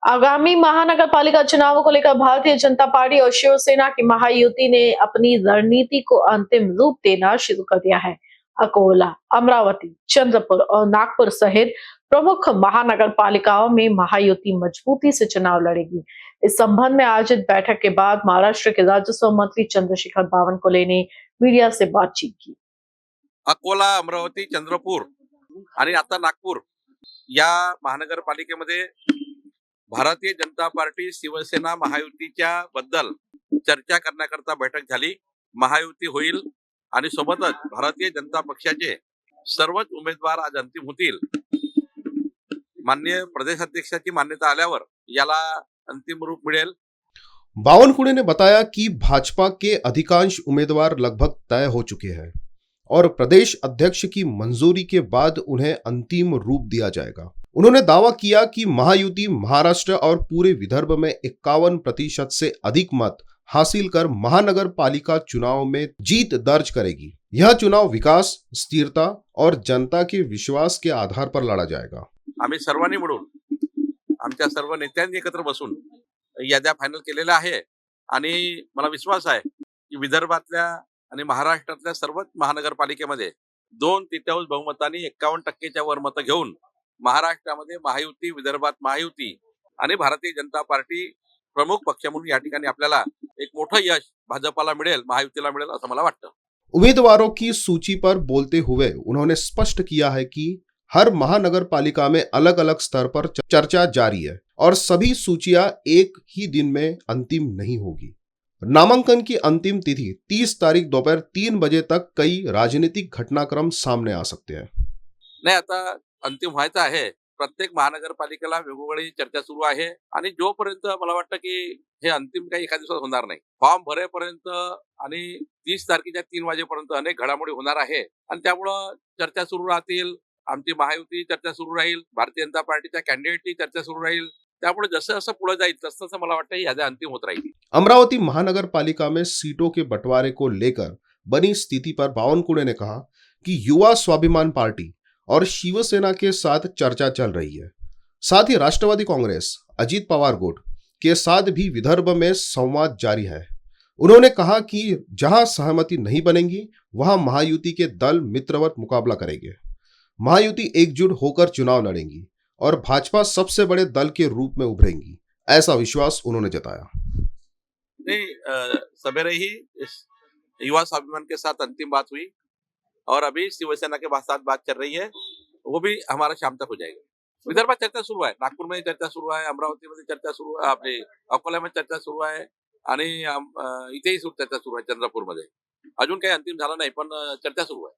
आगामी महानगर पालिका चुनावों को लेकर भारतीय जनता पार्टी और शिवसेना की महायुति ने अपनी रणनीति को अंतिम रूप देना शुरू कर दिया है। अकोला, अमरावती, चंद्रपुर और नागपुर सहित प्रमुख महानगर पालिकाओं में महायुति मजबूती से चुनाव लड़ेगी। इस संबंध में आयोजित बैठक के बाद महाराष्ट्र के राजस्व मंत्री चंद्रशेखर बावनकुळे ने मीडिया से बातचीत की। अकोला, अमरावती, चंद्रपूर आणि आता नागपूर या महानगरपालिकेमध्ये भारतीय जनता पार्टी शिवसेना महायुतीच्या बद्दल चर्चा करण्याकरता बैठक झाली। महायुती होईल आणि सोबतच भारतीय जनता पक्षाचे सर्वच उमेदवार आज अंतिम होतील। माननीय प्रदेशाध्यक्षाची मान्यता आल्यावर याला अंतिम रूप मिळेल। बावनकुळे ने बताया कि भाजपा के अधिकांश उम्मीदवार लगभग तय हो चुके हैं और प्रदेश अध्यक्ष की मंजूरी के बाद उन्हें अंतिम रूप दिया जाएगा। उन्होंने दावा किया कि महायुति महाराष्ट्र और पूरे विदर्भ में 51% से अधिक मत हासिल कर महानगर पालिका चुनाव में जीत दर्ज करेगी। यह चुनाव विकास, स्थिरता और जनता के विश्वास के आधार पर लड़ा जाएगा। आम्ही सर्वांनी मिळून आमच्या सर्व नेत्यांनी एकत्र बसून याद्या फायनल केलेल्या आहे आणि मला विश्वास आहे की विदर्भातल्या आणि महाराष्ट्रातल्या सर्वच महानगरपालिकेमध्ये 2/3 बहुमतांनी 51% वर मतं घेऊन महाराष्ट्रामध्ये महायुती, विदर्भात महायुती आणि भारतीय जनता पार्टी प्रमुख पक्ष म्हणून या ठिकाणी आपल्याला एक मोठं यश भाजपाला मिळेल, महायुतीला मिळेल असं मला वाटतं। उम्मीदवारों की सूची पर बोलते हुए उन्होंने स्पष्ट किया है कि हर महानगर पालिका में अलग अलग स्तर पर चर्चा जारी है और सभी सूचियां एक ही दिन में अंतिम नहीं होगी। नामांकन की अंतिम तिथि 30 तारीख दोपहर 3 बजे तक कई राजनीतिक घटनाक्रम सामने आ सकते हैं। नाही, आता अंतिम व्हायचं आहे। प्रत्येक महानगरपालिकेला वेगवेगळी चर्चा सुरू आहे आणि जोपर्यंत मला वाटतं की हे अंतिम काही एका दिवसात होणार नाही। फॉर्म भरेपर्यंत आणि 30 तारखेच्या 3 वाजेपर्यंत अनेक घडामोडी होणार आहे आणि त्यामुळं चर्चा सुरू राहतील। आमची महायुती चर्चा सुरू राहील, भारतीय जनता पार्टीच्या कॅन्डिडेटची चर्चा सुरू राहील। त्यामुळे जसं जसं पुढे जाईल तसं तसं मला वाटतं याद्या अंतिम होत राहील। अमरावती महानगर पालिका में सीटों के बंटवारे को लेकर बनी स्थिति पर बावनकुळे ने कहा कि युवा स्वाभिमान पार्टी और शिवसेना के साथ चर्चा चल रही है। साथ ही राष्ट्रवादी कांग्रेस, अजीत पवार गुट के साथ भी विदर्भ में संवाद जारी है। उन्होंने कहा कि जहां सहमति नहीं बनेगी वहां महायुति के दल मित्रवत मुकाबला करेंगे। महायुति एकजुट होकर चुनाव लड़ेंगी और भाजपा सबसे बड़े दल के रूप में उभरेंगी, ऐसा विश्वास उन्होंने जताया। नहीं, सवेरे ही इस युवा स्वाभिमान के साथ अंतिम बात हुई और अभी शिवसेना के साथ बात चल रही है, वो भी हमारा शाम तक हो जाएगा। विदर्भात चर्चा सुरू आहे, नागपूर में चर्चा सुरू आहे, अमरावतीमध्ये चर्चा सुरू आहे, आपले अकोल्यामध्ये चर्चा सुरू आहे आणि इथेही चर्चा सुरू आहे चंद्रपूरमध्ये। अजून काही अंतिम झालं नाही पण चर्चा सुरू आहे।